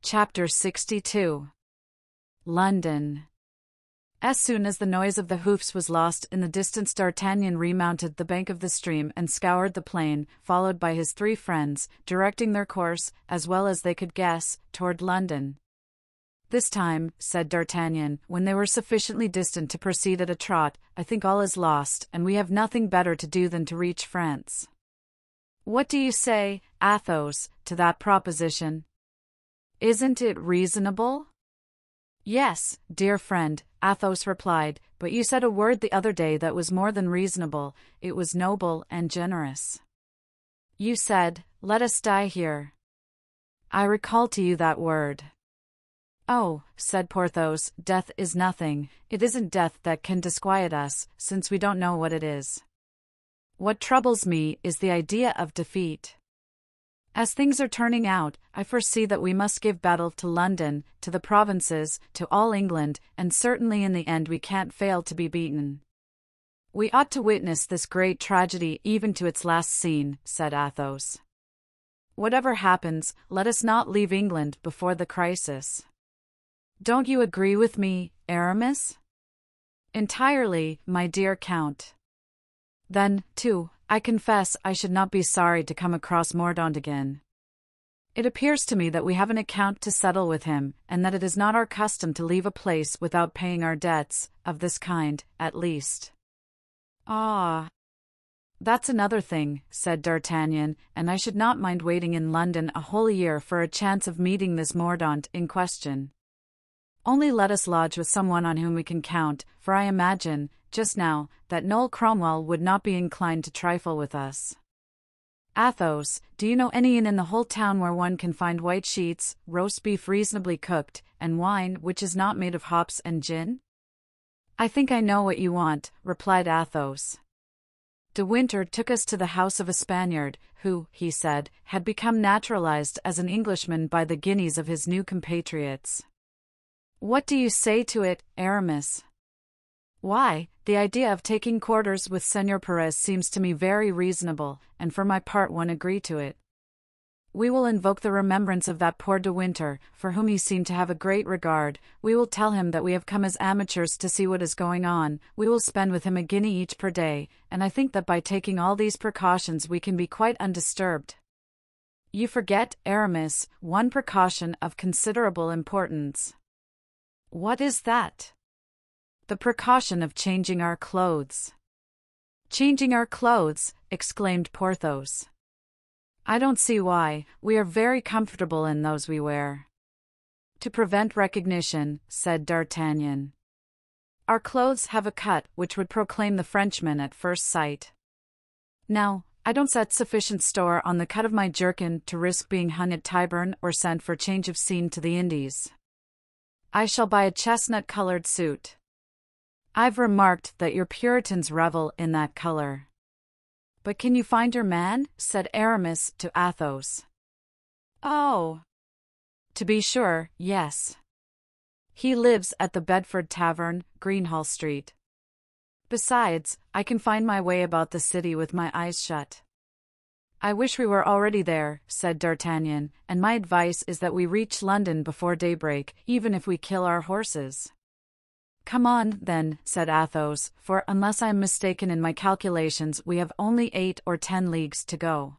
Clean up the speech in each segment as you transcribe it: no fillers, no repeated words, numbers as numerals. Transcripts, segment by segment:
Chapter 62. London. As soon as the noise of the hoofs was lost in the distance, D'Artagnan remounted the bank of the stream and scoured the plain, followed by his three friends, directing their course, as well as they could guess, toward London. "This time," said D'Artagnan, when they were sufficiently distant to proceed at a trot, "I think all is lost, and we have nothing better to do than to reach France." "What do you say, Athos, to that proposition? Isn't it reasonable?" "Yes, dear friend," Athos replied, "but you said a word the other day that was more than reasonable, it was noble and generous. You said, 'Let us die here.' I recall to you that word." "Oh," said Porthos, "death is nothing. It isn't death that can disquiet us, since we don't know what it is. What troubles me is the idea of defeat. As things are turning out, I foresee that we must give battle to London, to the provinces, to all England, and certainly in the end we can't fail to be beaten." "We ought to witness this great tragedy even to its last scene," said Athos. "Whatever happens, let us not leave England before the crisis. Don't you agree with me, Aramis?" "Entirely, my dear Count." "Then, too, I confess I should not be sorry to come across Mordaunt again. It appears to me that we have an account to settle with him, and that it is not our custom to leave a place without paying our debts, of this kind, at least." "Ah, that's another thing," said D'Artagnan, "and I should not mind waiting in London a whole year for a chance of meeting this Mordaunt in question. Only let us lodge with someone on whom we can count, for I imagine, just now, that Noel Cromwell would not be inclined to trifle with us. Athos, do you know any inn in the whole town where one can find white sheets, roast beef reasonably cooked, and wine which is not made of hops and gin?" "I think I know what you want," replied Athos. "De Winter took us to the house of a Spaniard, who, he said, had become naturalized as an Englishman by the guineas of his new compatriots. What do you say to it, Aramis?" "Why, the idea of taking quarters with Señor Perez seems to me very reasonable, and for my part won't agree to it. We will invoke the remembrance of that poor De Winter, for whom he seemed to have a great regard. We will tell him that we have come as amateurs to see what is going on. We will spend with him a guinea each per day, and I think that by taking all these precautions we can be quite undisturbed." "You forget, Aramis, one precaution of considerable importance." "What is that?" "The precaution of changing our clothes." "Changing our clothes!" exclaimed Porthos. "I don't see why. We are very comfortable in those we wear." "To prevent recognition," said D'Artagnan. "Our clothes have a cut which would proclaim the Frenchman at first sight. Now, I don't set sufficient store on the cut of my jerkin to risk being hung at Tyburn or sent for change of scene to the Indies. I shall buy a chestnut-colored suit. I've remarked that your Puritans revel in that color." "But can you find your man?" said Aramis to Athos. "Oh, to be sure, yes. He lives at the Bedford Tavern, Greenhall Street. Besides, I can find my way about the city with my eyes shut." "I wish we were already there," said D'Artagnan, "and my advice is that we reach London before daybreak, even if we kill our horses." "Come on, then," said Athos, "for unless I am mistaken in my calculations we have only 8 or 10 leagues to go."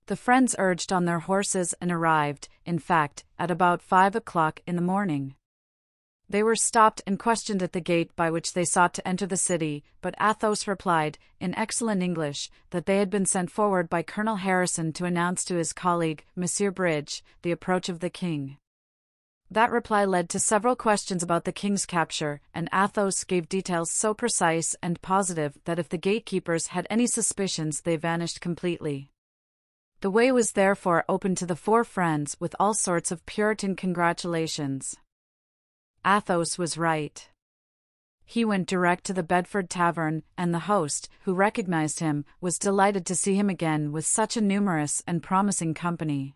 The friends urged on their horses and arrived, in fact, at about 5 o'clock in the morning. They were stopped and questioned at the gate by which they sought to enter the city, but Athos replied, in excellent English, that they had been sent forward by Colonel Harrison to announce to his colleague, Monsieur Bridge, the approach of the king. That reply led to several questions about the king's capture, and Athos gave details so precise and positive that if the gatekeepers had any suspicions they vanished completely. The way was therefore open to the 4 friends with all sorts of Puritan congratulations. Athos was right. He went direct to the Bedford Tavern, and the host, who recognized him, was delighted to see him again with such a numerous and promising company.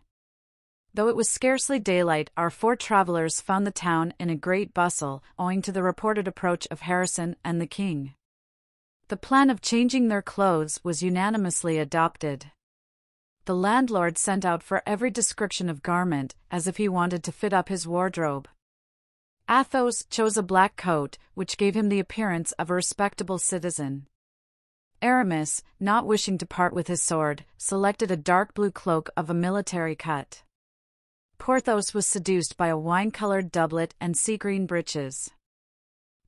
Though it was scarcely daylight, our 4 travelers found the town in a great bustle, owing to the reported approach of Harrison and the king. The plan of changing their clothes was unanimously adopted. The landlord sent out for every description of garment, as if he wanted to fit up his wardrobe. Athos chose a black coat, which gave him the appearance of a respectable citizen. Aramis, not wishing to part with his sword, selected a dark blue cloak of a military cut. Porthos was seduced by a wine-colored doublet and sea-green breeches.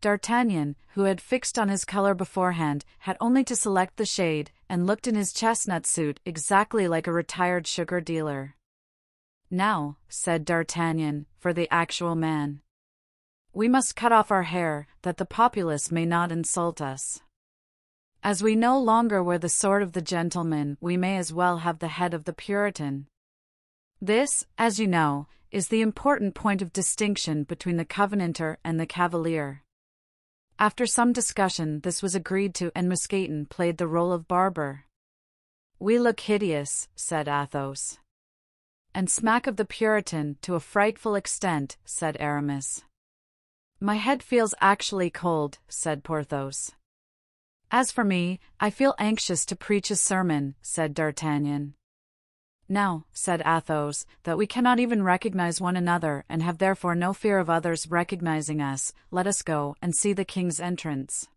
D'Artagnan, who had fixed on his color beforehand, had only to select the shade, and looked in his chestnut suit exactly like a retired sugar dealer. "Now," said D'Artagnan, "for the actual man. We must cut off our hair, that the populace may not insult us. As we no longer wear the sword of the gentleman, we may as well have the head of the Puritan. This, as you know, is the important point of distinction between the Covenanter and the Cavalier." After some discussion, this was agreed to, and Mousqueton played the role of barber. "We look hideous," said Athos. "And smack of the Puritan to a frightful extent," said Aramis. "My head feels actually cold," said Porthos. "As for me, I feel anxious to preach a sermon," said D'Artagnan. "Now," said Athos, "that we cannot even recognize one another, and have therefore no fear of others recognizing us, let us go and see the king's entrance."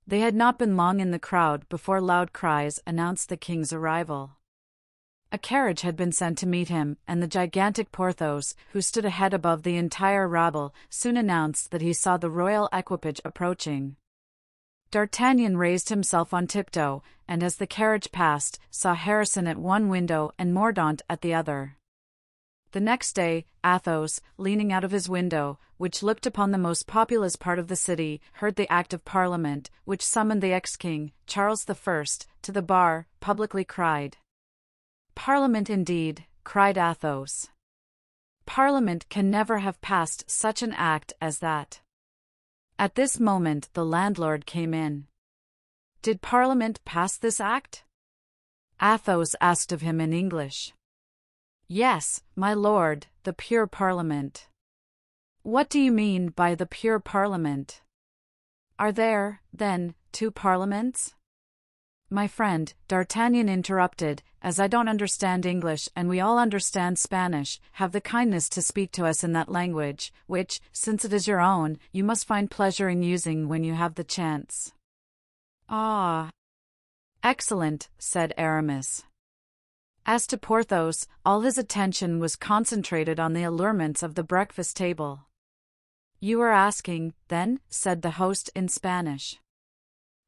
They had not been long in the crowd before loud cries announced the king's arrival. A carriage had been sent to meet him, and the gigantic Porthos, who stood a head above the entire rabble, soon announced that he saw the royal equipage approaching. D'Artagnan raised himself on tiptoe, and as the carriage passed, saw Harrison at one window and Mordaunt at the other. The next day, Athos, leaning out of his window, which looked upon the most populous part of the city, heard the Act of Parliament, which summoned the ex-king, Charles I, to the bar, publicly cried. "Parliament indeed," cried Athos. "Parliament can never have passed such an act as that." At this moment the landlord came in. "Did Parliament pass this act?" Athos asked of him in English. "Yes, my lord, the pure Parliament." "What do you mean by the pure Parliament? Are there, then, two parliaments?" "My friend," D'Artagnan interrupted, "as I don't understand English and we all understand Spanish, have the kindness to speak to us in that language, which, since it is your own, you must find pleasure in using when you have the chance." "Ah, excellent," said Aramis. As to Porthos, all his attention was concentrated on the allurements of the breakfast table. "You were asking, then," said the host in Spanish.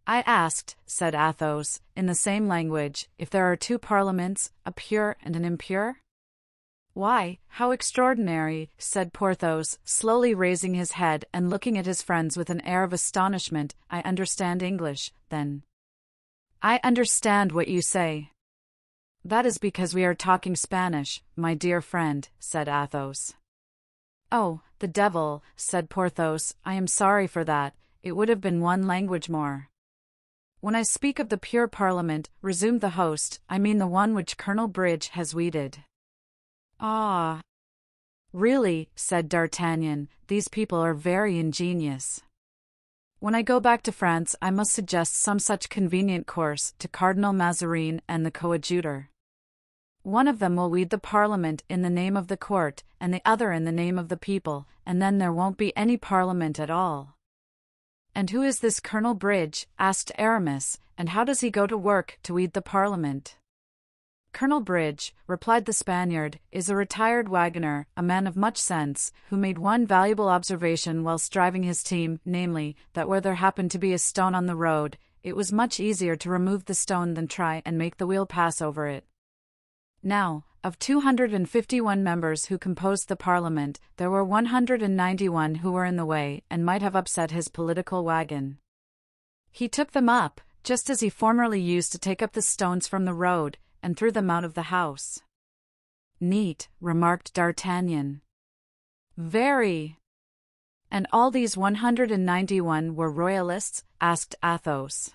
"I asked," said Athos, in the same language, "if there are two parliaments, a pure and an impure?" "Why, how extraordinary," said Porthos, slowly raising his head and looking at his friends with an air of astonishment. "I understand English, then." "I understand what you say." "That is because we are talking Spanish, my dear friend," said Athos. "Oh, the devil," said Porthos, "I am sorry for that. It would have been one language more." "When I speak of the pure Parliament," resumed the host, "I mean the one which Colonel Bridge has weeded." "Ah, really," said D'Artagnan, "these people are very ingenious. When I go back to France I must suggest some such convenient course to Cardinal Mazarin and the coadjutor. One of them will weed the Parliament in the name of the court, and the other in the name of the people, and then there won't be any Parliament at all." "And who is this Colonel Bridge?" asked Aramis, "and how does he go to work to weed the Parliament?" "Colonel Bridge," replied the Spaniard, "is a retired wagoner, a man of much sense, who made one valuable observation whilst driving his team, namely, that where there happened to be a stone on the road, it was much easier to remove the stone than try and make the wheel pass over it. Now, of 251 members who composed the Parliament, there were 191 who were in the way and might have upset his political wagon. He took them up, just as he formerly used to take up the stones from the road, and threw them out of the house." "Neat," remarked D'Artagnan. "Very." "And all these 191 were royalists?" asked Athos.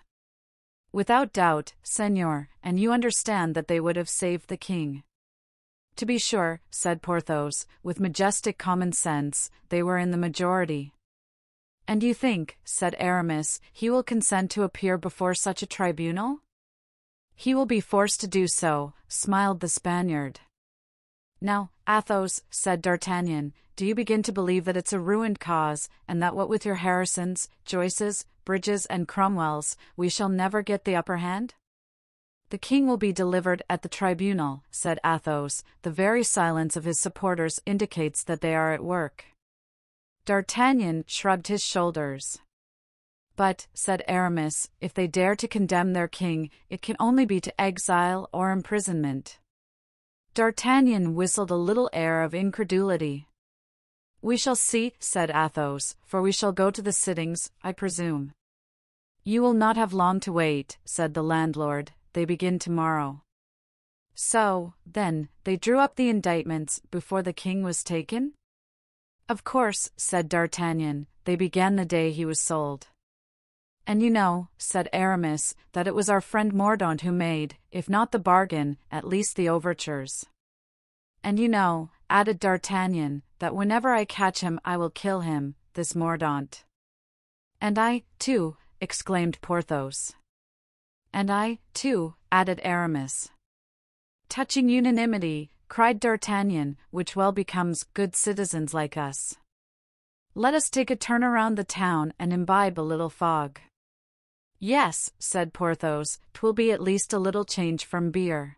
"Without doubt, Seigneur, and you understand that they would have saved the king." "To be sure," said Porthos, with majestic common sense, "they were in the majority." "And you think," said Aramis, "he will consent to appear before such a tribunal?" He will be forced to do so, smiled the Spaniard. Now, Athos, said D'Artagnan, do you begin to believe that it's a ruined cause, and that what with your Harrisons, Joyces, Bridges, and Cromwells, we shall never get the upper hand? The king will be delivered at the tribunal, said Athos. The very silence of his supporters indicates that they are at work. D'Artagnan shrugged his shoulders. But, said Aramis, if they dare to condemn their king, it can only be to exile or imprisonment. D'Artagnan whistled a little air of incredulity. We shall see, said Athos, for we shall go to the sittings, I presume. You will not have long to wait, said the landlord, they begin tomorrow. So, then, they drew up the indictments before the king was taken? Of course, said D'Artagnan, they began the day he was sold. And you know, said Aramis, that it was our friend Mordaunt who made, if not the bargain, at least the overtures. And you know, added D'Artagnan, that whenever I catch him I will kill him, this Mordaunt. And I, too, exclaimed Porthos. And I, too, added Aramis. Touching unanimity, cried D'Artagnan, which well becomes good citizens like us. Let us take a turn around the town and imbibe a little fog. Yes, said Porthos, 'twill be at least a little change from beer.